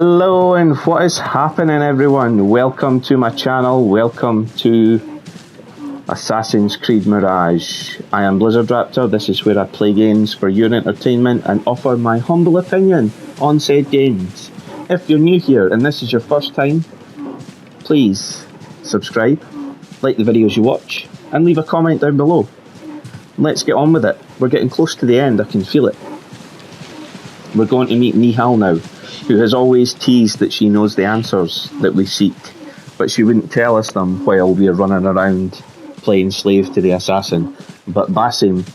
Hello and what is happening, everyone? Welcome to my channel. Welcome to Assassin's Creed Mirage. I am Blizzard Raptor. This is where I play games for your entertainment and offer my humble opinion on said games. If you're new here and this is your first time, please subscribe, like the videos you watch, and leave a comment down below. Let's get on with it. We're getting close to the end, I can feel it. We're going to meet Nihal now, who has always teased that she knows the answers that we seek, but she wouldn't tell us them while we're running around playing slave to the assassin. But Basim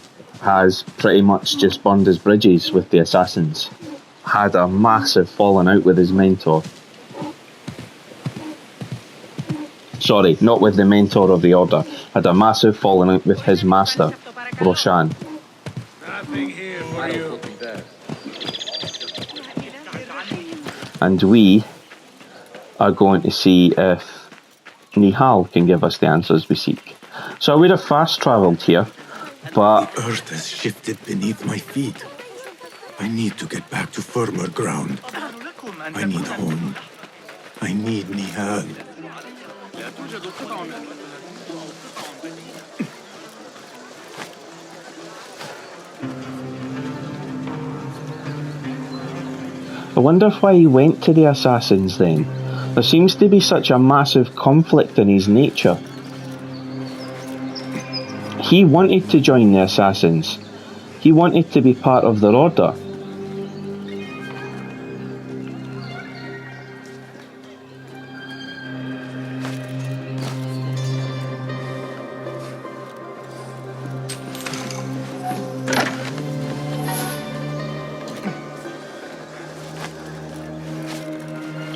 has pretty much just burned his bridges with the assassins. Had a massive falling out with his mentor. Sorry, not with the mentor of the order. Had a massive falling out with his master, Roshan. Nothing here for you. And we are going to see if Nihal can give us the answers we seek. So I would have fast travelled here, but The earth has shifted beneath my feet. I need to get back to firmer ground. I need home. I need Nihal. I wonder why he went to the assassins then. There seems to be such a massive conflict in his nature. He wanted to join the assassins. He wanted to be part of their order.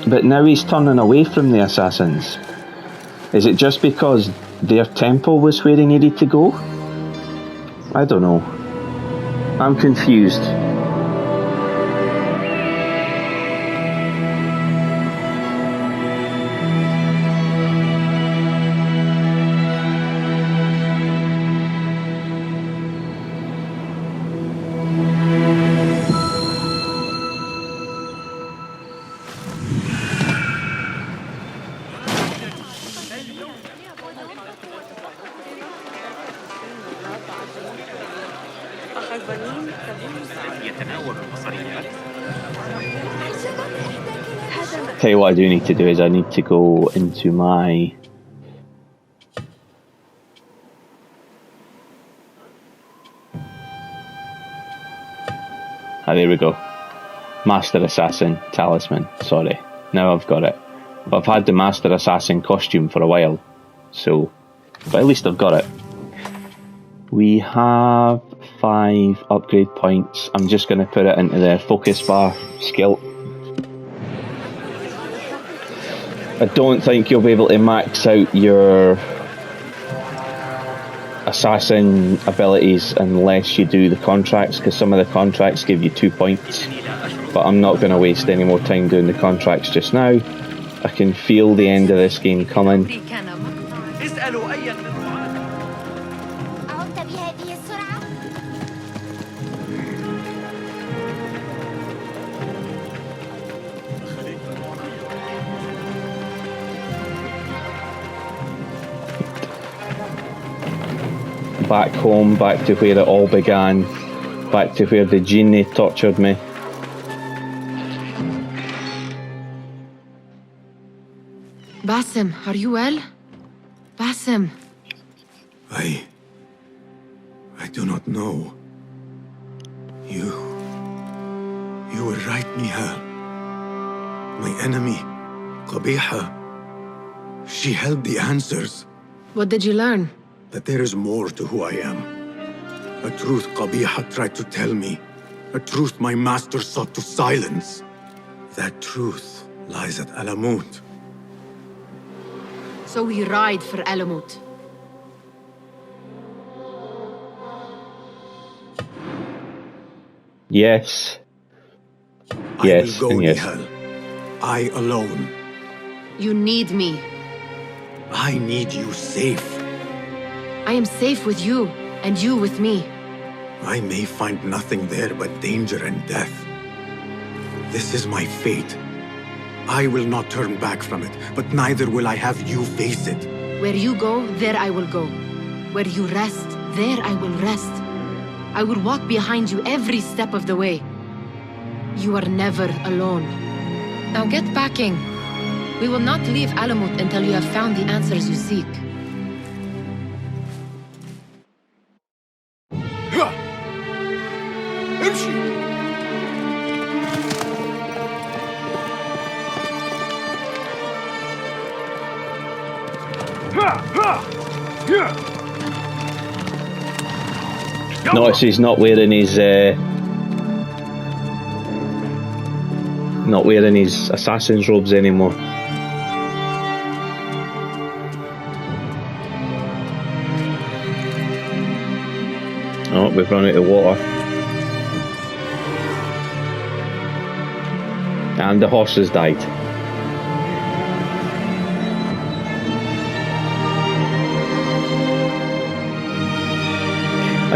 But now he's turning away from the assassins. Is it just because their temple was where he needed to go? I don't know. I'm confused. Tell you what I do need to do is I need to go into my there we go. Master Assassin Talisman, sorry. Now I've got it. But I've had the Master Assassin costume for a while. So, but at least I've got it. We have 5 upgrade points. I'm just going to put it into the focus bar skill. I don't think you'll be able to max out your assassin abilities unless you do the contracts, because some of the contracts give you 2 points. But I'm not going to waste any more time doing the contracts just now. I can feel the end of this game coming. Back home, back to where it all began, back to where the genie tortured me. Basim, are you well? Basim. I do not know. You were right, Nihal. My enemy, Qabiha. She held the answers. What did you learn? That there is more to who I am. A truth Qabiha tried to tell me. A truth my master sought to silence. That truth lies at Alamut. So we ride for Alamut. Yes. I Yes, will go, and yes. Nihal. I alone. You need me. I need you safe. I am safe with you, and you with me. I may find nothing there but danger and death. This is my fate. I will not turn back from it, but neither will I have you face it. Where you go, there I will go. Where you rest, there I will rest. I will walk behind you every step of the way. You are never alone. Now get packing. We will not leave Alamut until you have found the answers you seek. Notice he's not wearing his assassin's robes anymore. Oh, we've run out of water. And the horse has died.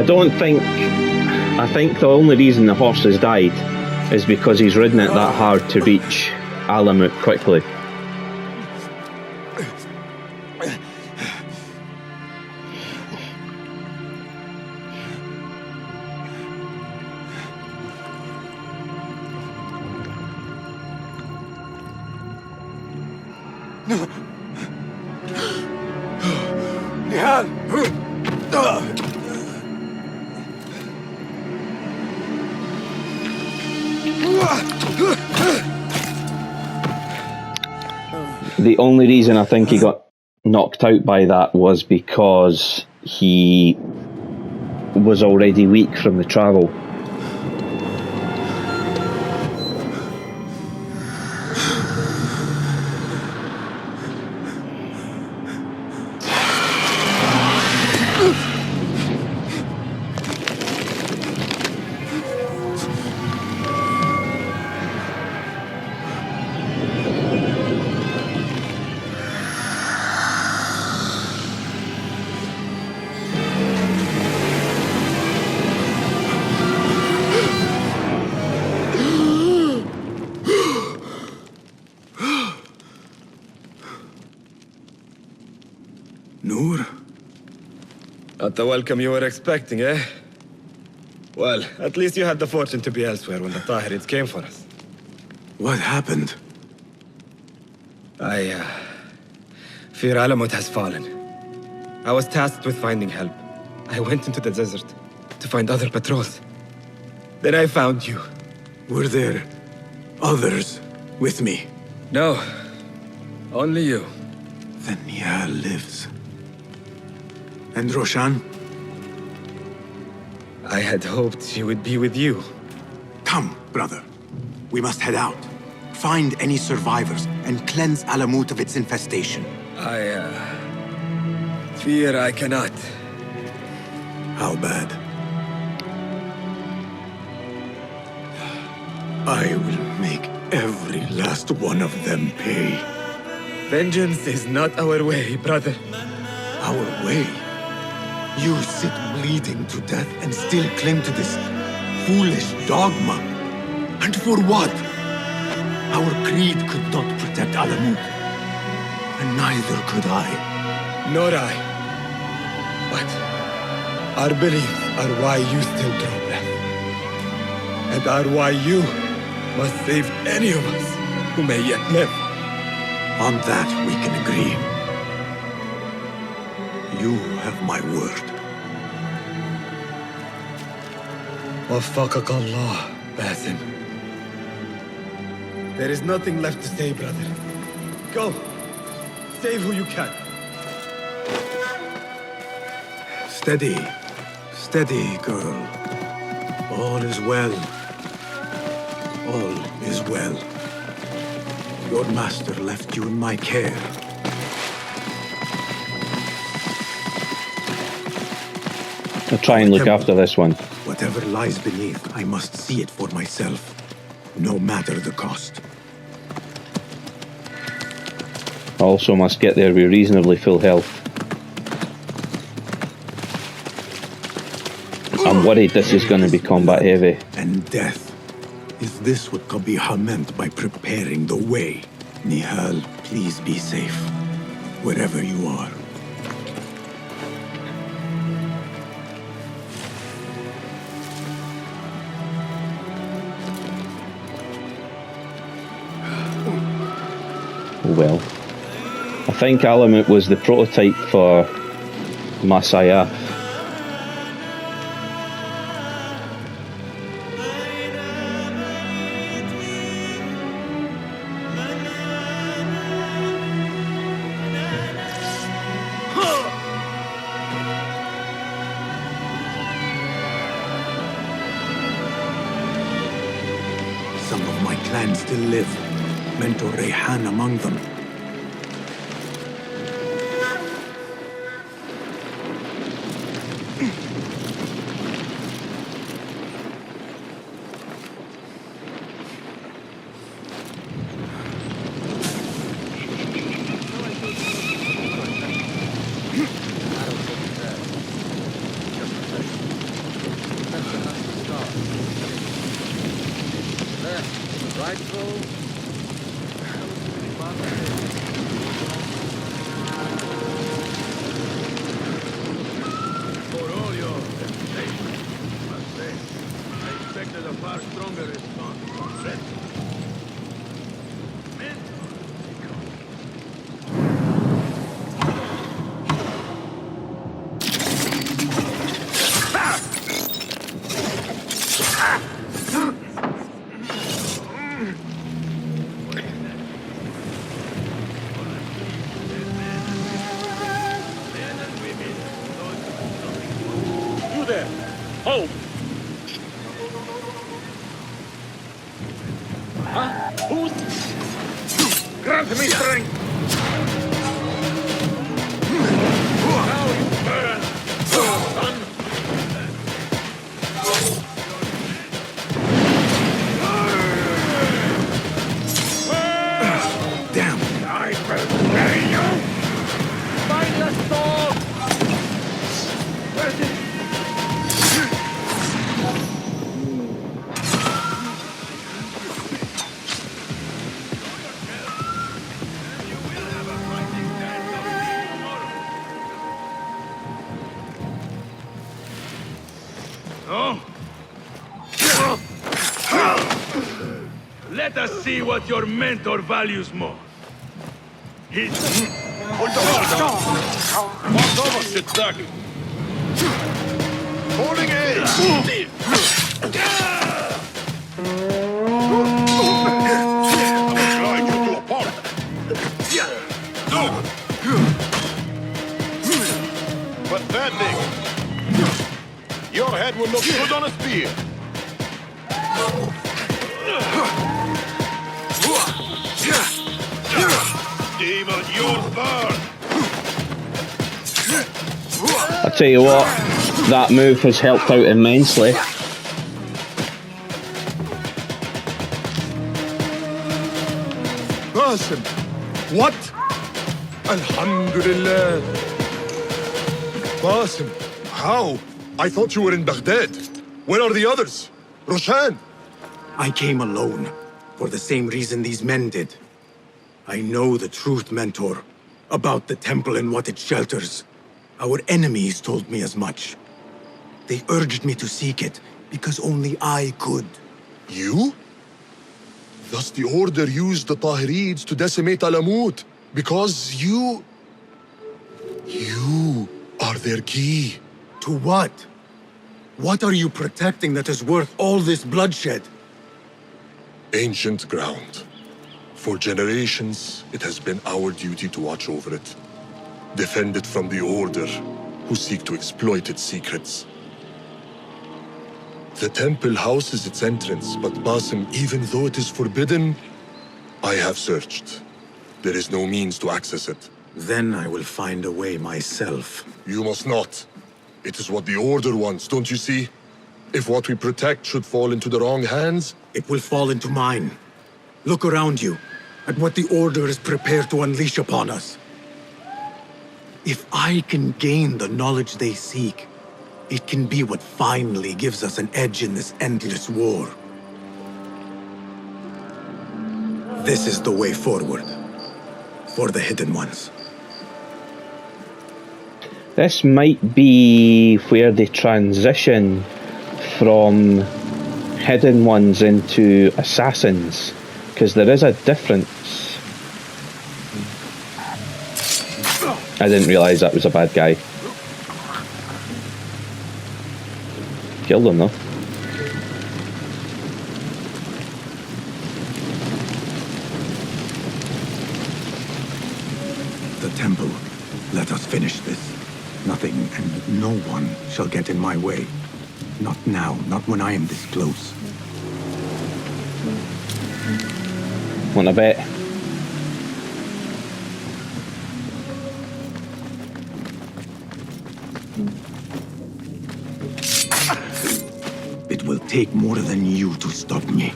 I think the only reason the horse has died is because he's ridden it that hard to reach Alamut quickly. The only reason I think he got knocked out by that was because he was already weak from the travel. Not the welcome you were expecting, eh? Well, at least you had the fortune to be elsewhere when the Tahirids came for us. What happened? I fear Alamut has fallen. I was tasked with finding help. I went into the desert to find other patrols. Then I found you. Were there others with me? No, only you. Then Nihal lives. And Roshan? I had hoped she would be with you. Come, brother. We must head out. Find any survivors and cleanse Alamut of its infestation. I fear I cannot. How bad? I will make every last one of them pay. Vengeance is not our way, brother. Our way? You sit bleeding to death and still cling to this foolish dogma. And for what? Our creed could not protect Alamut. And neither could I. Nor I. But our beliefs are why you still draw breath. And are why you must save any of us who may yet live. On that we can agree. You have my word. Waffaqak Allah, Basim. There is nothing left to say, brother. Go. Save who you can. Steady. Steady, girl. All is well. All is well. Your master left you in my care. I'll try and look after this one. Whatever lies beneath, I must see it for myself, no matter the cost. I also must get there with reasonably full health. I'm worried this is going to be combat heavy. And death. Is this what Qabiha meant by preparing the way? Nihal, please be safe, wherever you are. Well, I think Alamut was the prototype for Messiah. Some of my clan still live. Mentor Rayhan among them. Hold! Huh? Who's... Grant me strength! Now you burn, son! Damn! I will bury you! Find your sword! Where's it? Let us see what your mentor values more. His... Hold on! Walk over, sit duck! Holding it! I'm trying you to a part. No! Pathetic! Your head will look good on a spear. Demon, your burn! I tell you what, that move has helped out immensely. Basim, what? Alhamdulillah. Basim, how? I thought you were in Baghdad. Where are the others? Roshan? I came alone, for the same reason these men did. I know the truth, Mentor, about the temple and what it shelters. Our enemies told me as much. They urged me to seek it, because only I could. You? Thus the Order used the Tahirids to decimate Alamut, because you... You are their key. To what? What are you protecting that is worth all this bloodshed? Ancient ground. For generations, it has been our duty to watch over it. Defend it from the Order, who seek to exploit its secrets. The temple houses its entrance, but Basim, even though it is forbidden, I have searched. There is no means to access it. Then I will find a way myself. You must not. It is what the Order wants, don't you see? If what we protect should fall into the wrong hands... It will fall into mine. Look around you, at what the Order is prepared to unleash upon us. If I can gain the knowledge they seek, it can be what finally gives us an edge in this endless war. This is the way forward. For the hidden ones. This might be where they transition from hidden ones into assassins, because there is a difference. I didn't realise that was a bad guy. Killed him though. The temple. Let us finish this. Nothing and no one shall get in my way. Not now, not when I am this close. Want a bet? It will take more than you to stop me.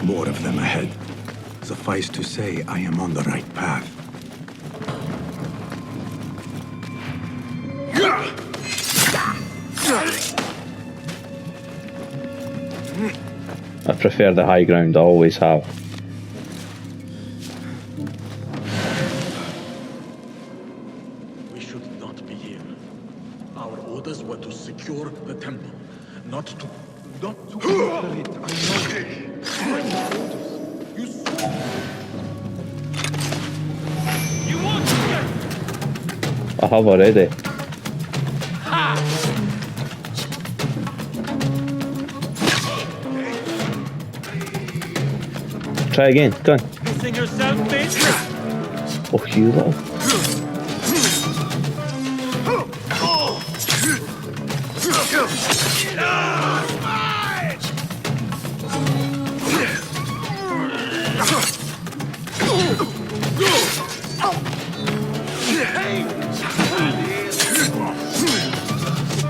More of them ahead. Suffice to say, I am on the right path. I prefer the high ground, I always have. We should not be here. Our orders were to secure the temple, not to enter it. I know. You want to get? I have already. Try again, go on. Missing yourself, bitch? Oh, you little.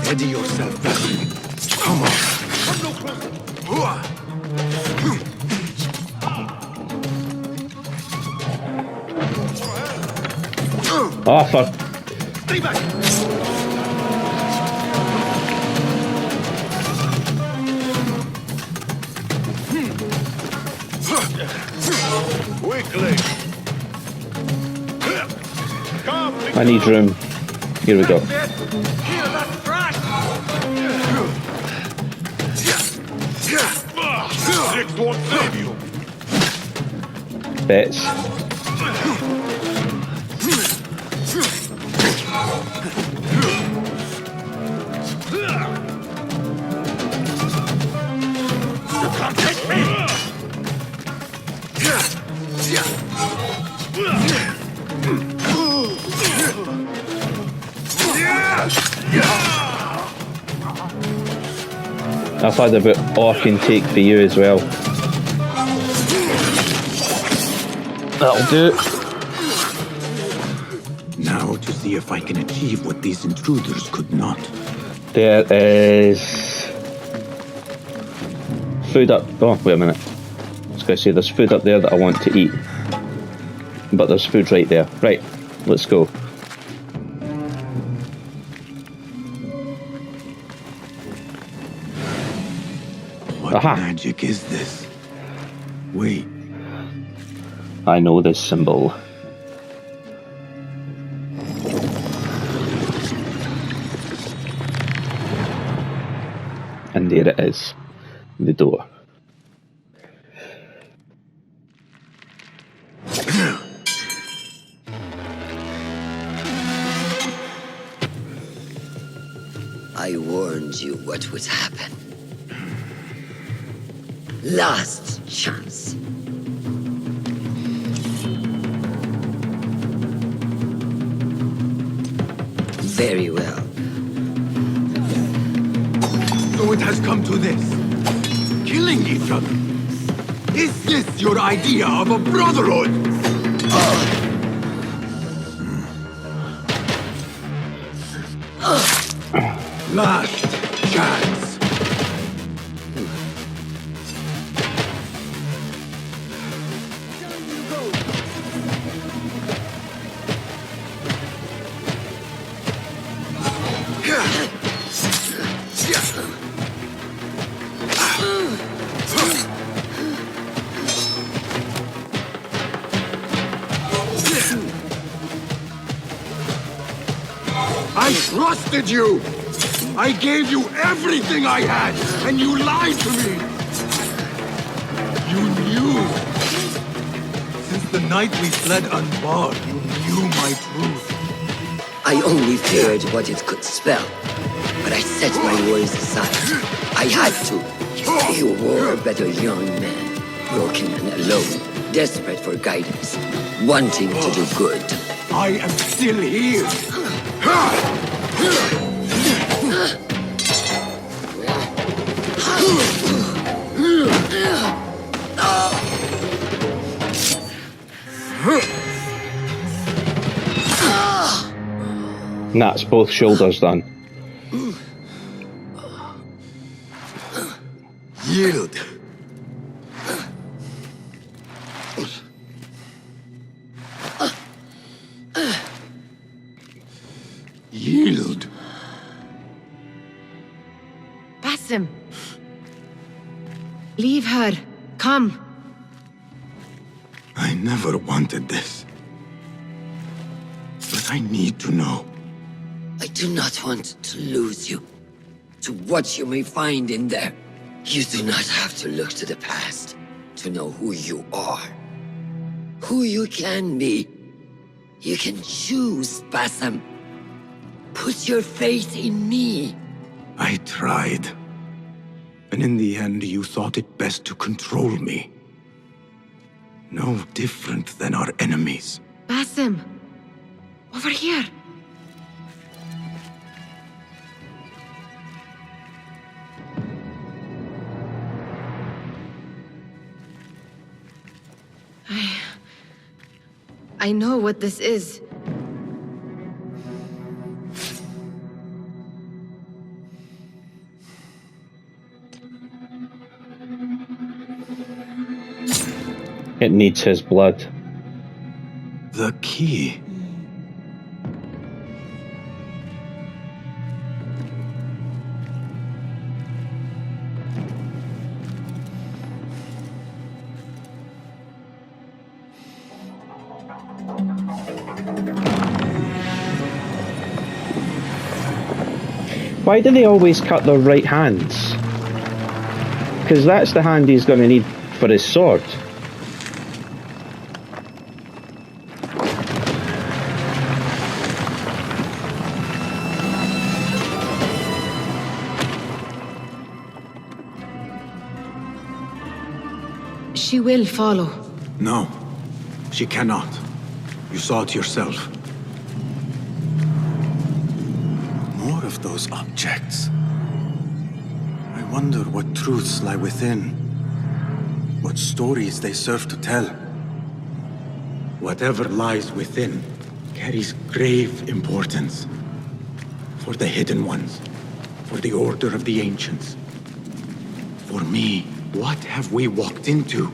Steady yourself, Basim. Come on. Come no closer. Oh, fuck. Stay back! Quickly! I need room. Here we go. Hear that crash! Six won't save you! Bets. I've had a bit orc and take for you as well. That'll do it. Now to see if I can achieve what these intruders could not. There is food up. Oh, wait a minute. I was going to say there's food up there that I want to eat. But there's food right there. Right, let's go. What Aha. magic is this? Wait. I know this symbol. And there it is. The door. I warned you what would happen. Last chance. Very well. So it has come to this. Killing each other. Is this your idea of a brotherhood? Last chance. trusted you! I gave you everything I had, and you lied to me! You knew! Since the night we fled unbarred, you knew my truth. I only feared what it could spell, but I set my worries aside. I had to. You were a better young man, broken and alone, desperate for guidance, wanting to do good. I am still here! And that's both shoulders done. Yield! Yield! Basim! Leave her. Come. I never wanted this. But I need to know. I do not want to lose you, to what you may find in there. You do not have to look to the past to know who you are, who you can be. You can choose, Basim. Put your faith in me. I tried. And in the end, you thought it best to control me. No different than our enemies. Basim! Over here! I know what this is. It needs his blood. The key. Why do they always cut their right hands? Because that's the hand he's going to need for his sword. She will follow. No, she cannot. You saw it yourself. More of those objects. I wonder what truths lie within. What stories they serve to tell. Whatever lies within carries grave importance. For the hidden ones. For the order of the ancients. For me, what have we walked into?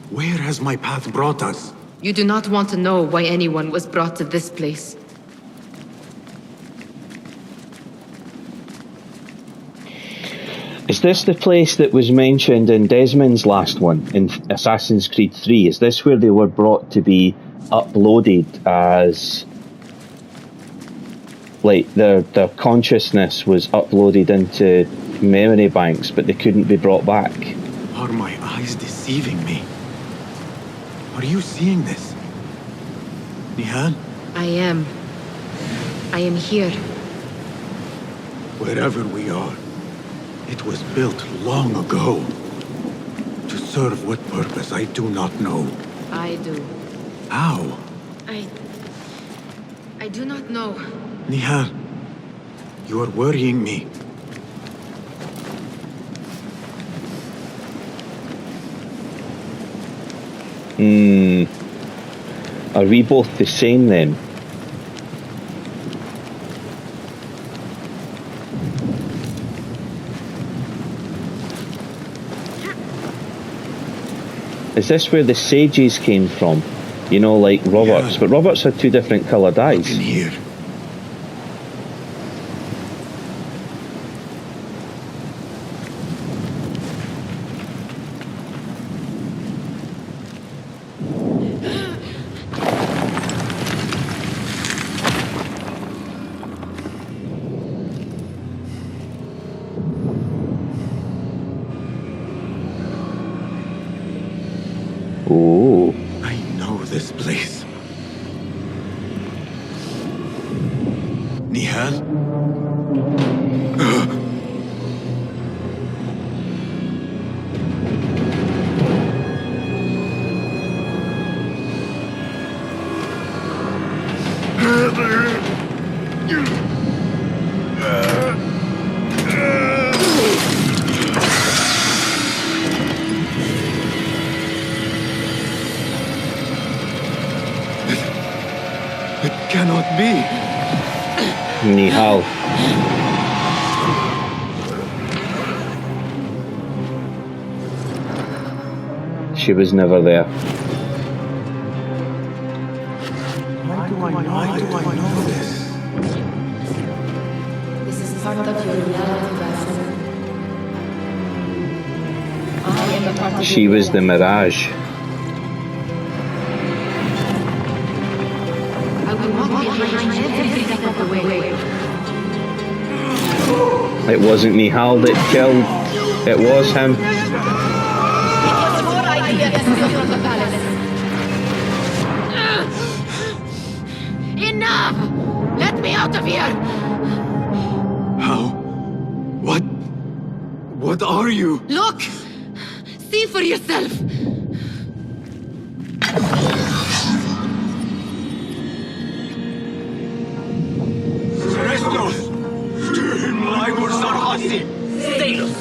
Where has my path brought us? You do not want to know why anyone was brought to this place. Is this the place that was mentioned in Desmond's last one, in Assassin's Creed 3? Is this where they were brought to be uploaded as... like, their consciousness was uploaded into memory banks, but they couldn't be brought back? Are my eyes deceiving me? Are you seeing this? Nihal? I am here. Wherever we are, it was built long ago. To serve what purpose, I do not know. I do. How? I do not know. Nihal, you are worrying me. Are we both the same then? Is this where the sages came from? You know, like Roberts, Yeah. but Roberts had two different coloured eyes. In here. this place. Nihal? It cannot be. Nihal. She was never there. Why do I know this? This is part of your reality, Basim. I am a part of She your was the reality. Mirage. I will walk behind every step of the way. It wasn't Nihal that killed. It was him. It was your idea to steal from the palace. Enough! Let me out of here! How? What? What are you? Look! See for yourself! Restos! Stehen Leibur Sarhasi! Sailors!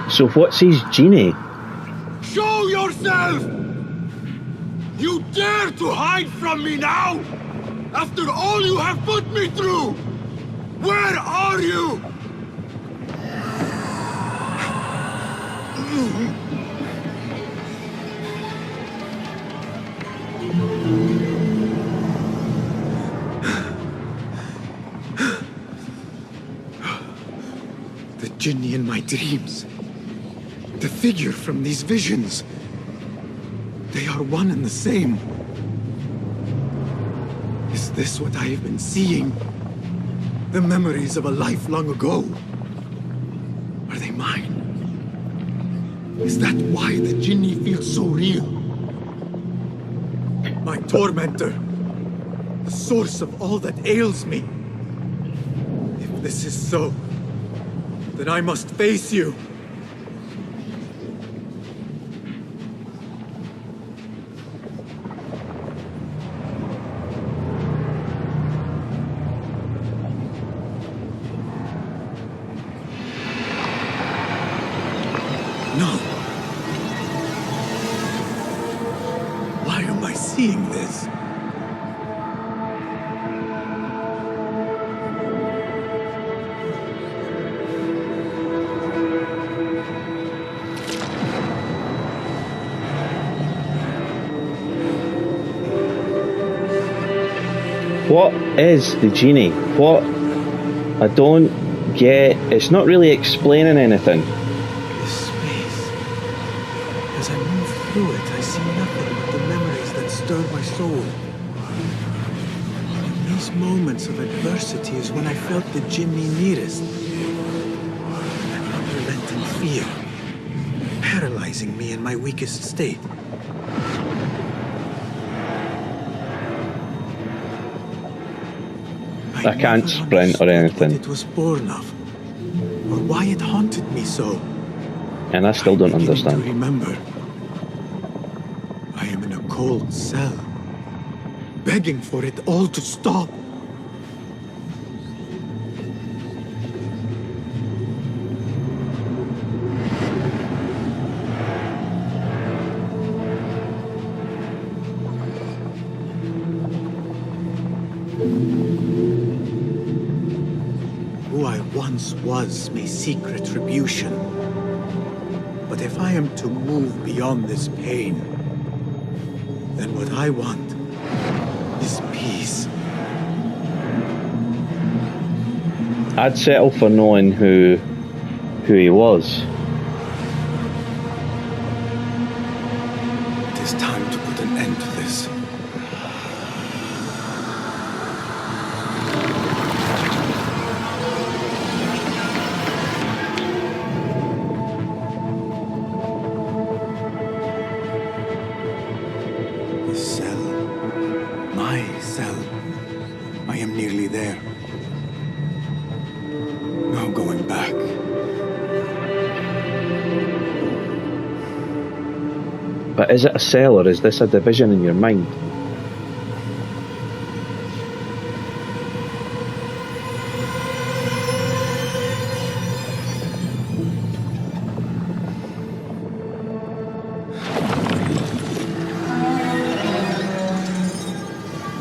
So what's his genie? Show yourself! You dare to hide from me now? After all you have put me through! Where are you? The Jinni in my dreams. The figure from these visions. They are one and the same. Is this what I have been seeing? The memories of a life long ago? Are they mine? Is that why the Jinni feels so real? My tormentor. The source of all that ails me. If this is so, then I must face you. No. Why am I seeing this? What is the genie? What? I don't get. It's not really explaining anything. This space. As I move through it, I see nothing but the memories that stir my soul. In these moments of adversity is when I felt the Jinni nearest. An unrelenting fear, paralyzing me in my weakest state. I can't never sprint or understood anything. what it was born of, or why it haunted me so. And I still don't I'm beginning to understand. remember. I am in a cold cell, begging for it all to stop. once was may seek retribution. But if I am to move beyond this pain, then what I want is peace. I'd settle for knowing who he was. It is time to put an end to this. The cell. My cell. I am nearly there. No going back. But is it a cell or is this a division in your mind?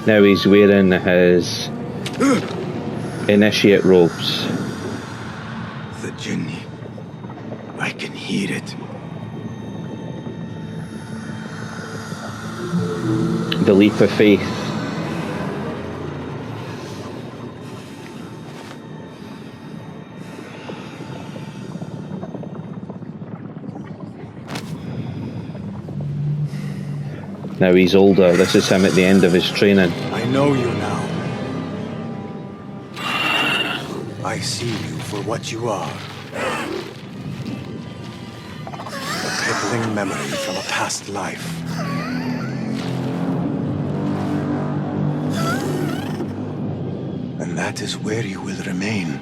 Now he's wearing his initiate robes. The Jinni. I can hear it. The leap of faith. Now he's older. This is him at the end of his training. I know you now. I see you for what you are. A crippling memory from a past life. And that is where you will remain.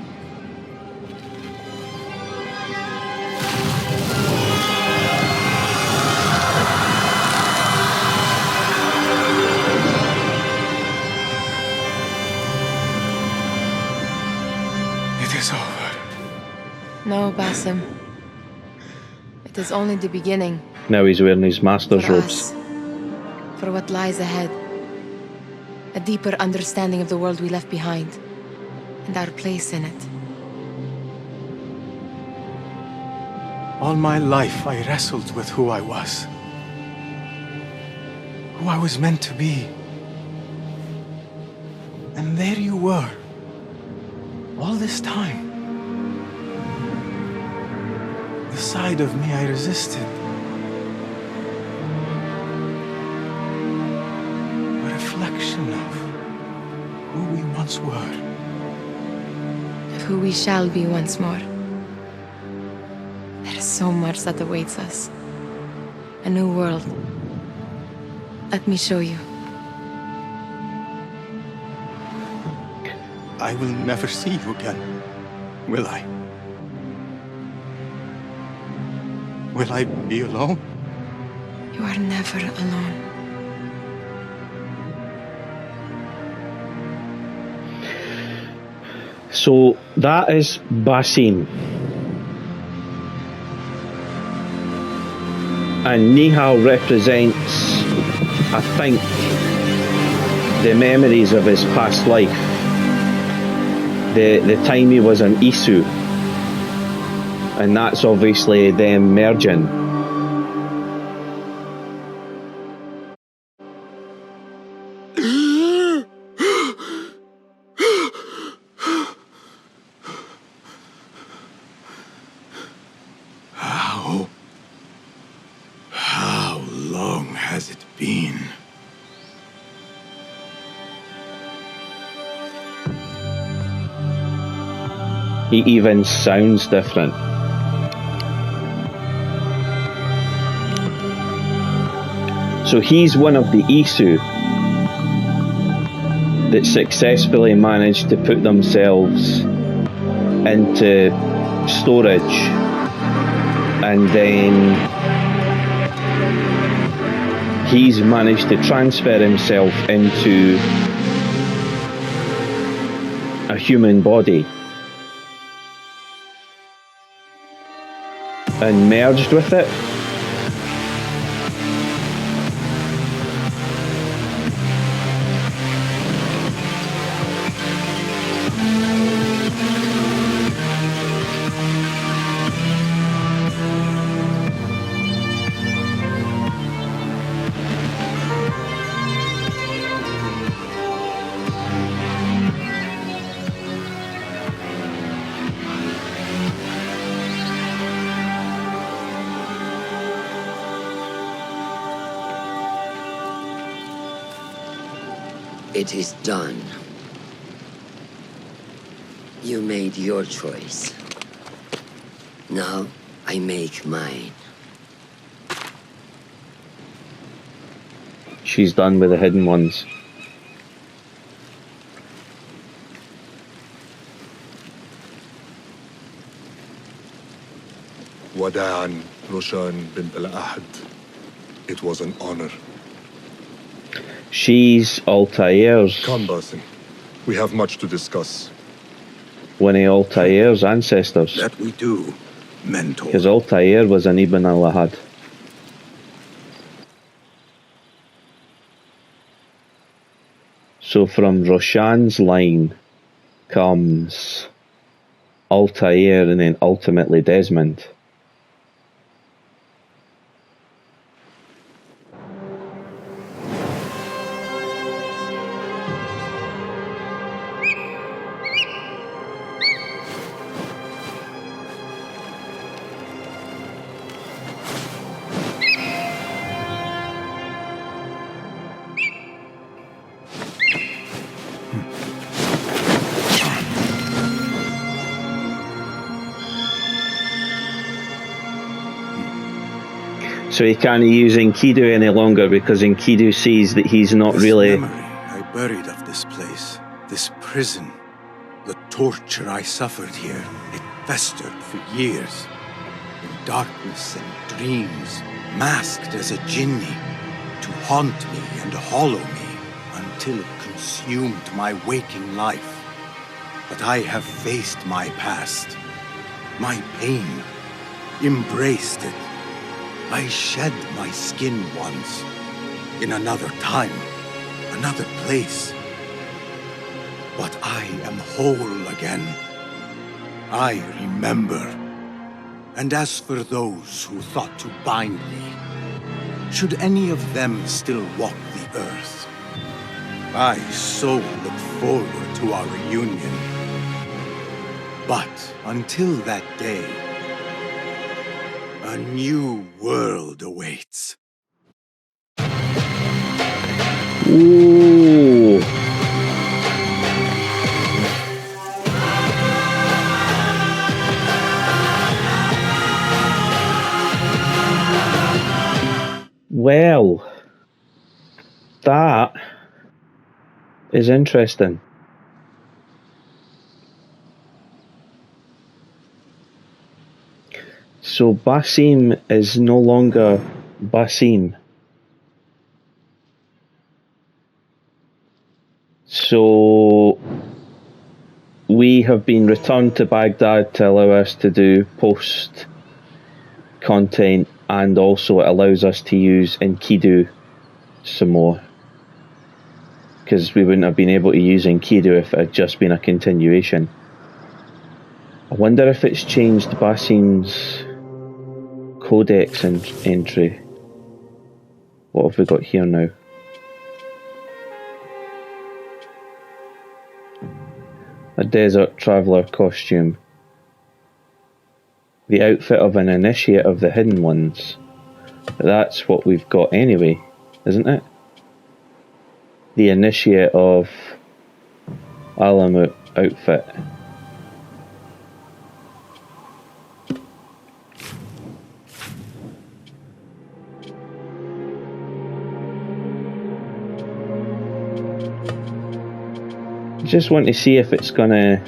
It is over. No, Basim. It is only the beginning. Now he's wearing his master's For robes. us. For what lies ahead. A deeper understanding of the world we left behind. And our place in it. All my life I wrestled with who I was. Who I was meant to be. And there you were. All this time. The side of me I resisted. A reflection of who we once were. Of who we shall be once more. There is so much that awaits us. A new world. Let me show you. I will never see you again, will I? Will I be alone? You are never alone. So that is Basim. And Nihal represents, I think, the memories of his past life. The time he was an Isu. And that's obviously them merging. How long has it been? He even sounds different. So he's one of the Isu that successfully managed to put themselves into storage, and then he's managed to transfer himself into a human body and merged with it. It is done. You made your choice. Now, I make mine. She's done with the hidden ones. Wada'an, Roshan bint al-Ahad. It was an honor. She's Altair's. Come, Basim. We have much to discuss. One of Altair's ancestors. That we do, mentor. Because Altair was an Ibn al-Ahad. So from Roshan's line comes Altair and then ultimately Desmond. So he can't use Enkidu any longer because Enkidu sees that he's not This really... memory I buried of this place, this prison, the torture I suffered here, it festered for years. In darkness and dreams, masked as a jinni, to haunt me and hollow me until it consumed my waking life. But I have faced my past, my pain, embraced it. I shed my skin once, in another time, another place. But I am whole again. I remember. And as for those who thought to bind me, should any of them still walk the earth, I so look forward to our reunion. But until that day, a new world awaits. Ooh. Well, that is interesting. So Basim is no longer Basim. So we have been returned to Baghdad to allow us to do post content, and also it allows us to use Enkidu some more, because we wouldn't have been able to use Enkidu if it had just been a continuation. I wonder if it's changed Basim's codex entry. What have we got here now? A desert traveller costume. The outfit of an initiate of the hidden ones. That's what we've got anyway, isn't it? The initiate of Alamut outfit. Just want to see if it's gonna...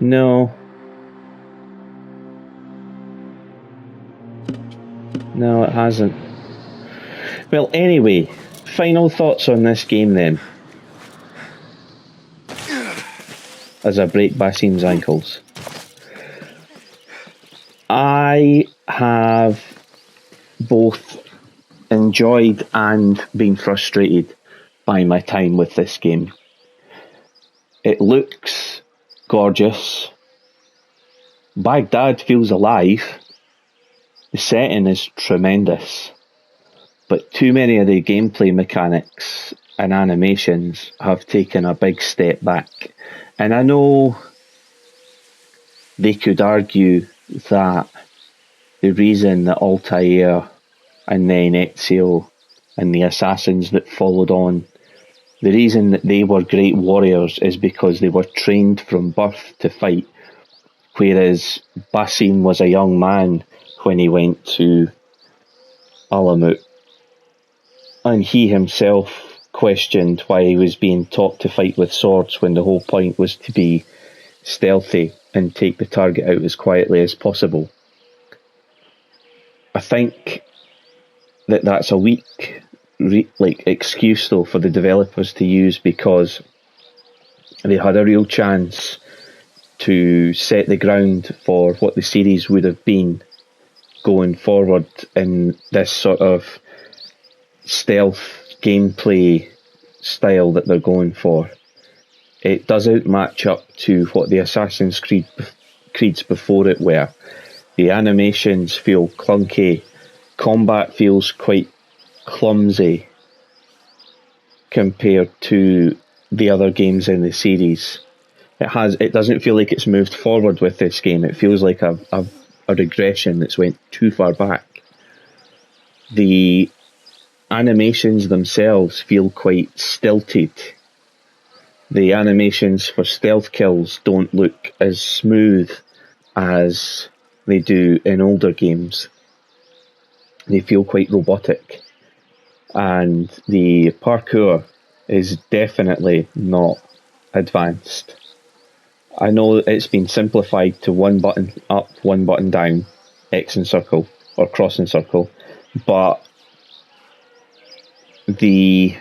No, it hasn't. Well, anyway, final thoughts on this game then. As I break Basim's ankles. I have both enjoyed and been frustrated by my time with this game. It looks gorgeous. Baghdad feels alive. The setting is tremendous. But too many of the gameplay mechanics and animations have taken a big step back. And I know they could argue that the reason that Altair and then Ezio and the assassins that followed on. The reason that they were great warriors is because they were trained from birth to fight, whereas Basim was a young man when he went to Alamut, and he himself questioned why he was being taught to fight with swords when the whole point was to be stealthy and take the target out as quietly as possible. I think that that's a weak excuse though for the developers to use, because they had a real chance to set the ground for what the series would have been going forward in this sort of stealth gameplay style that they're going for. It doesn't match up to what the Assassin's Creeds before it were. The animations feel clunky, combat feels quite clumsy compared to the other games in the series. It doesn't feel like it's moved forward with this game. It feels like a regression that's went too far back. The animations themselves feel quite stilted. The animations for stealth kills don't look as smooth as they do in older games. They feel quite robotic. And the parkour is definitely not advanced. I know it's been simplified to one button up, one button down, X and circle, or cross and circle, but the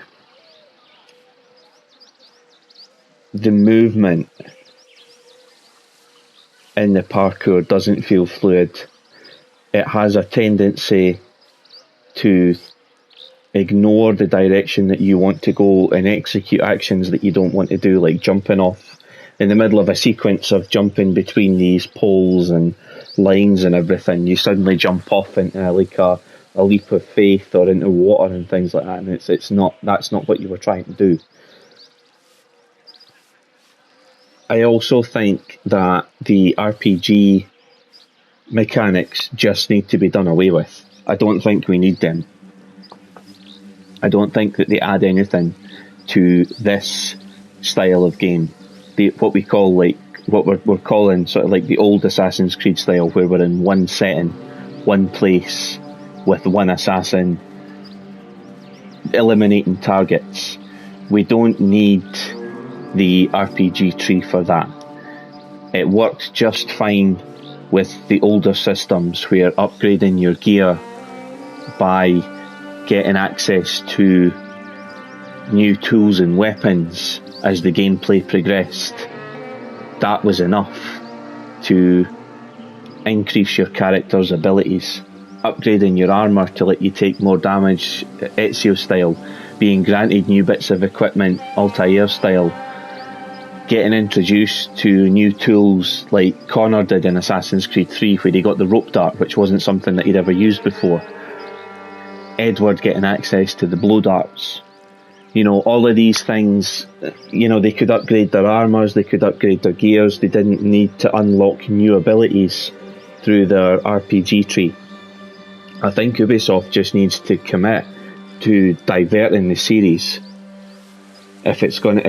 movement in the parkour doesn't feel fluid. It has a tendency to ignore the direction that you want to go and execute actions that you don't want to do, like jumping off in the middle of a sequence of jumping between these poles and lines and everything. You suddenly jump off into a leap of faith or into water and things like that, and that's not what you were trying to do. I also think that the RPG mechanics just need to be done away with. I don't think we need them. I don't think that they add anything to this style of game. What we're calling sort of like the old Assassin's Creed style, where we're in one setting, one place, with one assassin, eliminating targets. We don't need the RPG tree for that. It worked just fine with the older systems, where upgrading your gear by getting access to new tools and weapons as the gameplay progressed, that was enough to increase your character's abilities. Upgrading your armour to let you take more damage, Ezio style, being granted new bits of equipment, Altair style, getting introduced to new tools like Connor did in Assassin's Creed 3, where he got the rope dart, which wasn't something that he'd ever used before. Edward getting access to the blow darts. All of these things, they could upgrade their armours, they could upgrade their gears, they didn't need to unlock new abilities through their RPG tree. I think Ubisoft just needs to commit to diverting the series. If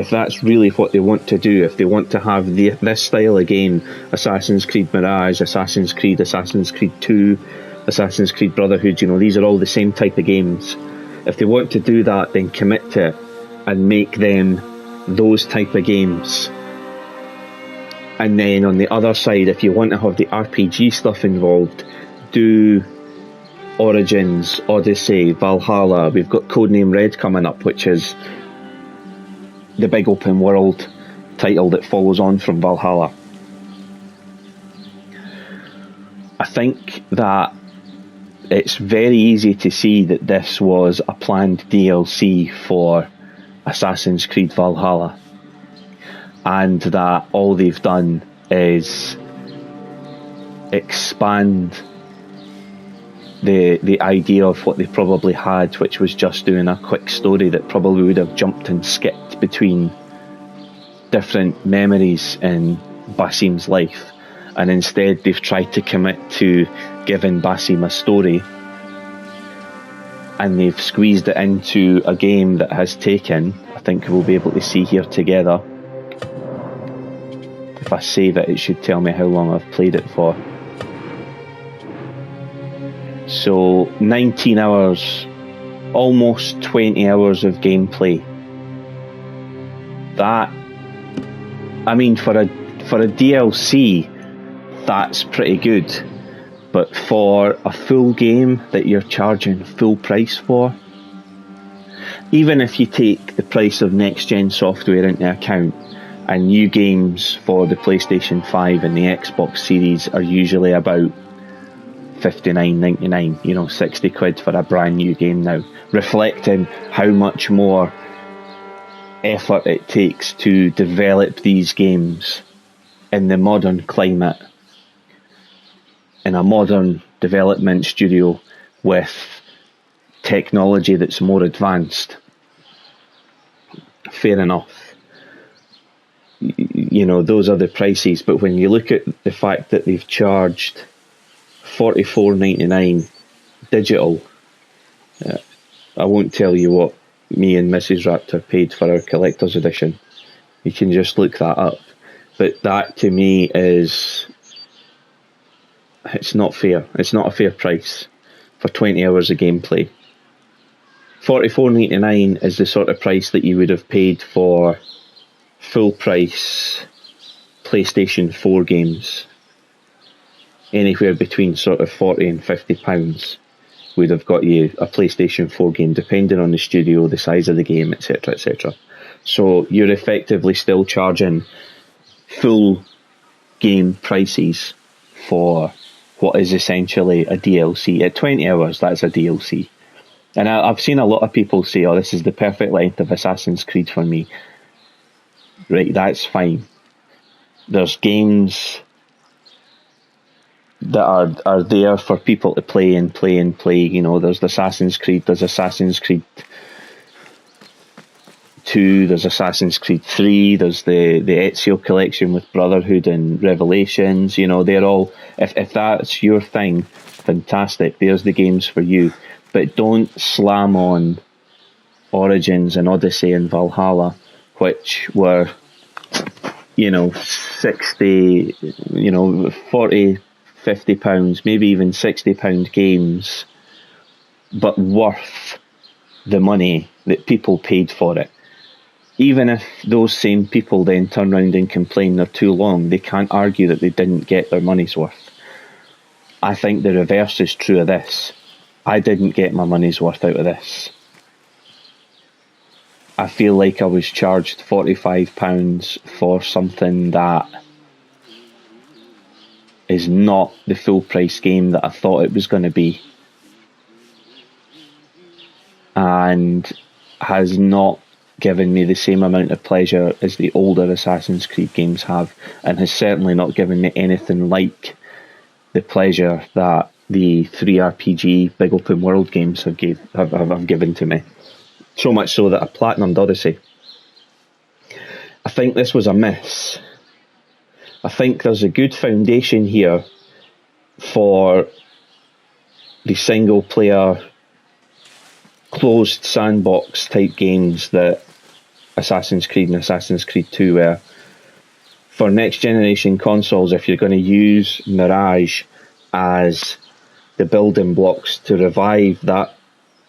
that's really what they want to do, if they want to have this style of game, Assassin's Creed Mirage, Assassin's Creed 2, Assassin's Creed Brotherhood, these are all the same type of games. If they want to do that, then commit to it and make them those type of games. And then on the other side, if you want to have the RPG stuff involved, do Origins, Odyssey, Valhalla. We've got Codename Red coming up, which is the big open world title that follows on from Valhalla. I think that it's very easy to see that this was a planned DLC for Assassin's Creed Valhalla, and that all they've done is expand the idea of what they probably had, which was just doing a quick story that probably would have jumped and skipped between different memories in Basim's life, and instead they've tried to commit to giving Basim a story and they've squeezed it into a game that has taken, I think we'll be able to see here together, if I save it, it should tell me how long I've played it for. So 19 hours, almost 20 hours of gameplay. That, I mean, for a DLC, that's pretty good. But for a full game that you're charging full price for, even if you take the price of next-gen software into account, and new games for the PlayStation 5 and the Xbox Series are usually about $59.99, you know, 60 quid for a brand new game now, reflecting how much more effort it takes to develop these games in the modern climate, in a modern development studio with technology that's more advanced. Fair enough. You know, those are the prices, but when you look at the fact that they've charged $44.99 digital, I won't tell you what me and Mrs. Raptor paid for our collector's edition. You can just look that up. But that to me is, it's not fair. It's not a fair price for 20 hours of gameplay. $44.99 is the sort of price that you would have paid for full price PlayStation 4 games. Anywhere between sort of £40 and £50 would have got you a PlayStation 4 game, depending on the studio, the size of the game, etc, etc. So you're effectively still charging full game prices for what is essentially a DLC. At 20 hours, that's a DLC. And I've seen a lot of people say, oh, this is the perfect length of Assassin's Creed for me. Right, that's fine. There's games that are there for people to play and play and play. You know, there's Assassin's Creed, there's Assassin's Creed 2, there's Assassin's Creed 3, there's the Ezio collection with Brotherhood and Revelations. You know, they're all, if that's your thing, fantastic, there's the games for you. But don't slam on Origins and Odyssey and Valhalla, which were, you know, 60, you know, 40, 50 pounds, maybe even 60 pound games, but worth the money that people paid for it. Even if those same people then turn around and complain they're too long, they can't argue that they didn't get their money's worth. I think the reverse is true of this. I didn't get my money's worth out of this. I feel like I was charged £45 for something that is not the full price game that I thought it was going to be, and has not given me the same amount of pleasure as the older Assassin's Creed games have, and has certainly not given me anything like the pleasure that the 3RPG big open world games have given to me. So much so that I platinumed Odyssey. I think this was a miss. I think there's a good foundation here for the single player closed sandbox type games that Assassin's Creed and Assassin's Creed 2 were. For next generation consoles, if you're going to use Mirage as the building blocks to revive that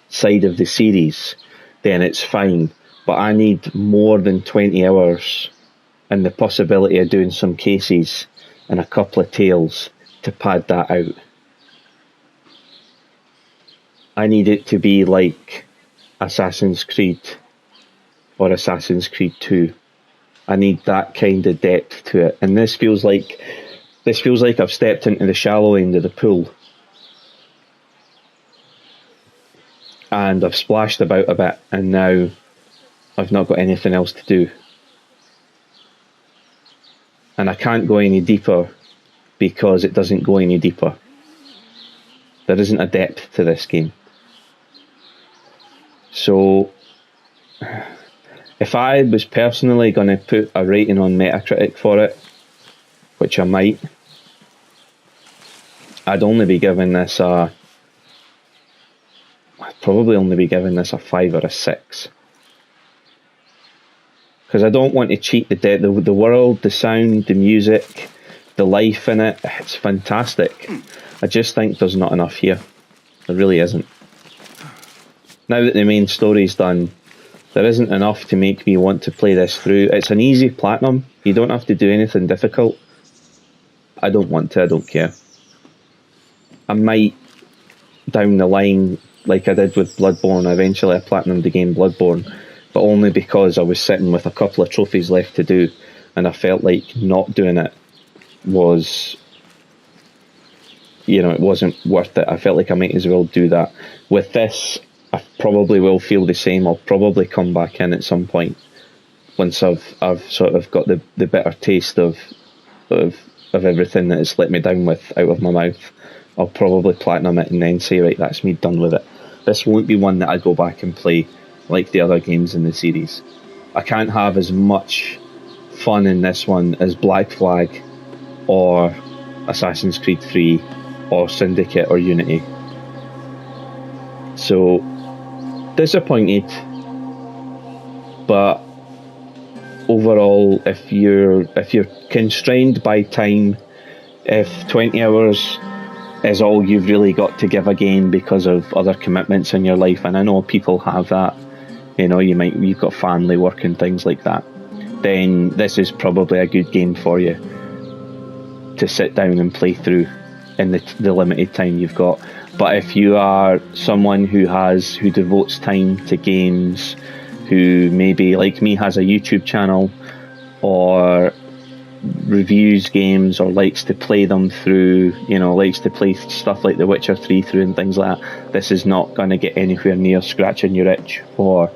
side of the series, then it's fine. But I need more than 20 hours and the possibility of doing some cases and a couple of tales to pad that out. I need it to be like Assassin's Creed or Assassin's Creed 2. I need that kind of depth to it. And this feels like I've stepped into the shallow end of the pool. And I've splashed about a bit, and now I've not got anything else to do. And I can't go any deeper because it doesn't go any deeper. There isn't a depth to this game. So, if I was personally going to put a rating on Metacritic for it, which I might, I'd only be giving this a I'd probably only be giving this a 5 or a 6. Because I don't want to cheat the world, the sound, the music, the life in it. It's fantastic. I just think there's not enough here. There really isn't. Now that the main story's done, there isn't enough to make me want to play this through. It's an easy platinum. You don't have to do anything difficult. I don't want to, I don't care. I might, down the line, like I did with Bloodborne, eventually I platinumed the game Bloodborne, but only because I was sitting with a couple of trophies left to do, and I felt like not doing it was, you know, it wasn't worth it. I felt like I might as well do that. With this, I probably will feel the same. I'll probably come back in at some point once I've sort of got the bitter taste of everything that it's let me down with out of my mouth. I'll probably platinum it and then say, right, that's me done with it. This won't be one that I go back and play like the other games in the series. I can't have as much fun in this one as Black Flag or Assassin's Creed 3 or Syndicate or Unity. So, disappointed, but overall, if you're constrained by time, if 20 hours is all you've really got to give a game because of other commitments in your life, and I know people have that, you know, you've got family, work and things like that, then this is probably a good game for you to sit down and play through in the limited time you've got. But if you are someone who devotes time to games, who maybe like me has a YouTube channel or reviews games or likes to play them through, you know, likes to play stuff like The Witcher 3 through and things like that, this is not going to get anywhere near scratching your itch for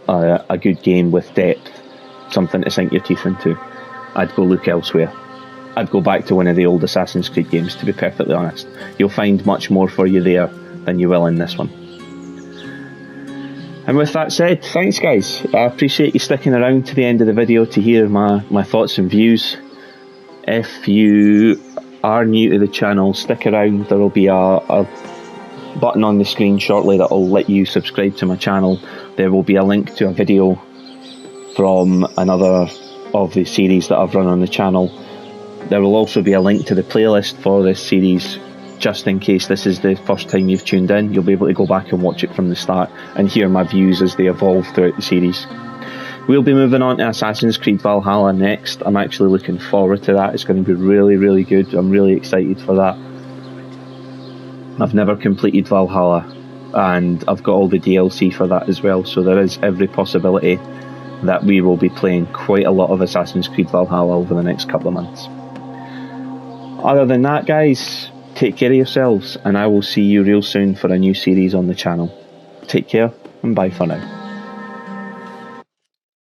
a good game with depth, something to sink your teeth into. I'd go look elsewhere. I'd go back to one of the old Assassin's Creed games, to be perfectly honest. You'll find much more for you there than you will in this one. And with that said, thanks guys. I appreciate you sticking around to the end of the video to hear my thoughts and views. If you are new to the channel, stick around. There will be a button on the screen shortly that will let you subscribe to my channel. There will be a link to a video from another of the series that I've run on the channel. There will also be a link to the playlist for this series, just in case this is the first time you've tuned in. You'll be able to go back and watch it from the start and hear my views as they evolve throughout the series. We'll be moving on to Assassin's Creed Valhalla next. I'm actually looking forward to that. It's going to be really, really good. I'm really excited for that. I've never completed Valhalla, and I've got all the DLC for that as well, so there is every possibility that we will be playing quite a lot of Assassin's Creed Valhalla over the next couple of months. Other than that, guys, take care of yourselves, and I will see you real soon for a new series on the channel. Take care, and bye for now.